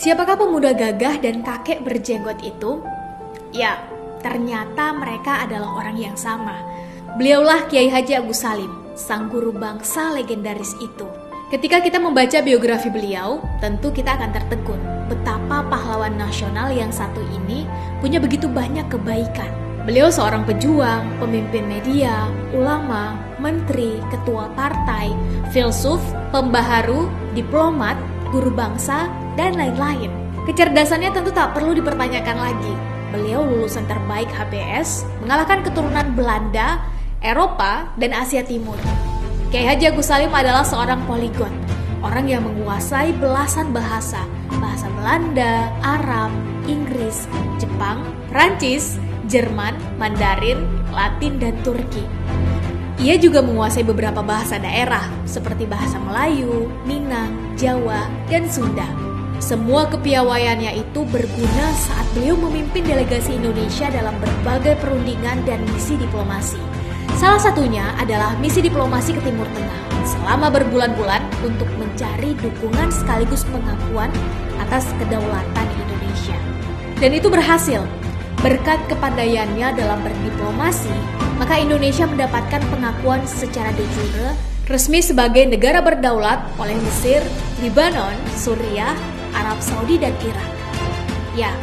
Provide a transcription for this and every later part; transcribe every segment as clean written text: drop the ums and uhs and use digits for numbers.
Siapakah pemuda gagah dan kakek berjenggot itu? Ya, ternyata mereka adalah orang yang sama. Beliaulah Kiai Haji Agus Salim, sang guru bangsa legendaris itu. Ketika kita membaca biografi beliau, tentu kita akan tertegun betapa pahlawan nasional yang satu ini punya begitu banyak kebaikan. Beliau seorang pejuang, pemimpin media, ulama, menteri, ketua partai, filsuf, pembaharu, diplomat, guru bangsa, dan lain-lain. Kecerdasannya tentu tak perlu dipertanyakan lagi. Beliau lulusan terbaik HBS, mengalahkan keturunan Belanda, Eropa, dan Asia Timur. Kiai Haji Agus Salim adalah seorang poligon, orang yang menguasai belasan bahasa, bahasa Belanda, Arab, Inggris, Jepang, Prancis, Jerman, Mandarin, Latin, dan Turki. Ia juga menguasai beberapa bahasa daerah, seperti bahasa Melayu, Minang, Jawa, dan Sunda. Semua kepiawaiannya itu berguna saat beliau memimpin delegasi Indonesia dalam berbagai perundingan dan misi diplomasi. Salah satunya adalah misi diplomasi ke Timur Tengah selama berbulan-bulan untuk mencari dukungan sekaligus pengakuan atas kedaulatan Indonesia. Dan itu berhasil. Berkat kepandaiannya dalam berdiplomasi, maka Indonesia mendapatkan pengakuan secara de jure resmi sebagai negara berdaulat oleh Mesir, Lebanon, Suriah, Arab Saudi, dan Irak. Ya,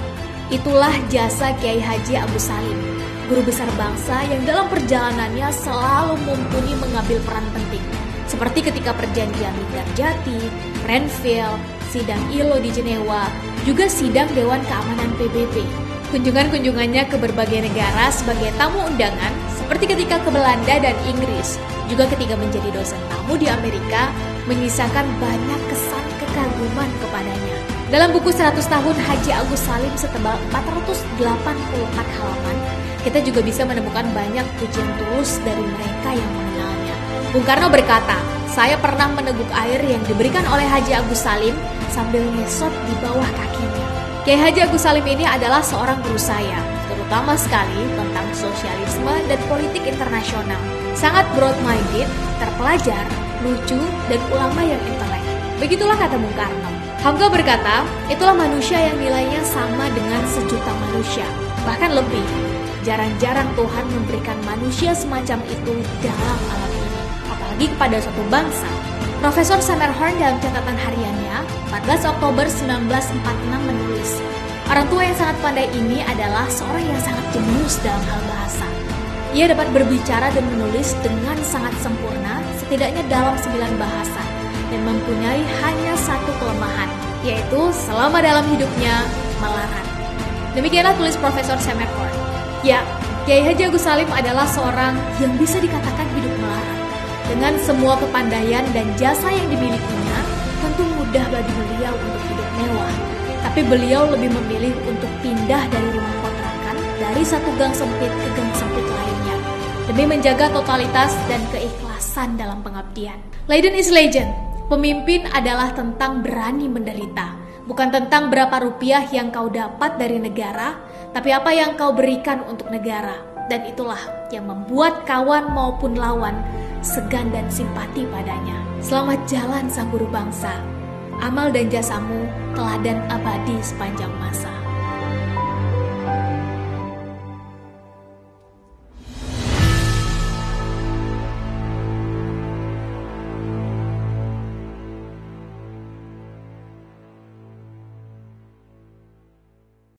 itulah jasa Kiai Haji Agus Salim, guru besar bangsa yang dalam perjalanannya selalu mumpuni mengambil peran penting, seperti ketika perjanjian Linggarjati, Renville, sidang ILO di Jenewa, juga sidang Dewan Keamanan PBB. Kunjungan-kunjungannya ke berbagai negara sebagai tamu undangan, seperti ketika ke Belanda dan Inggris, juga ketika menjadi dosen tamu di Amerika, menyisakan banyak kesan kekaguman kepadanya. Dalam buku 100 tahun Haji Agus Salim setebal 484 halaman, kita juga bisa menemukan banyak pujian tulus dari mereka yang mengenalnya. Bung Karno berkata, "Saya pernah meneguk air yang diberikan oleh Haji Agus Salim sambil ngesot di bawah kakinya." Kiai Haji Agus Salim ini adalah seorang guru saya, terutama sekali tentang sosialisme dan politik internasional. Sangat broad-minded, terpelajar, lucu, dan ulama yang intelek. Begitulah kata Bung Karno. Hamka berkata, itulah manusia yang nilainya sama dengan sejuta manusia, bahkan lebih. Jarang-jarang Tuhan memberikan manusia semacam itu dalam alam ini, apalagi kepada suatu bangsa. Profesor Semmerhorn dalam catatan hariannya, 14 Oktober 1946 menulis, orang tua yang sangat pandai ini adalah seorang yang sangat jenius dalam hal bahasa. Ia dapat berbicara dan menulis dengan sangat sempurna, setidaknya dalam 9 bahasa, dan mempunyai hanya satu kelemahan, yaitu selama dalam hidupnya melarat. Demikianlah tulis Profesor Semmerhorn. Ya, Kiai Haji Agus Salim adalah seorang yang bisa dikatakan hidup melarat. Dengan semua kepandaian dan jasa yang dimilikinya, tentu mudah bagi beliau untuk hidup mewah. Tapi beliau lebih memilih untuk pindah dari rumah kontrakan dari satu gang sempit ke gang sempit lainnya, demi menjaga totalitas dan keikhlasan dalam pengabdian. Leiden is legend. Pemimpin adalah tentang berani menderita, bukan tentang berapa rupiah yang kau dapat dari negara, tapi apa yang kau berikan untuk negara. Dan itulah yang membuat kawan maupun lawan segan dan simpati padanya. Selamat jalan sang guru bangsa. Amal dan jasamu teladan abadi sepanjang masa.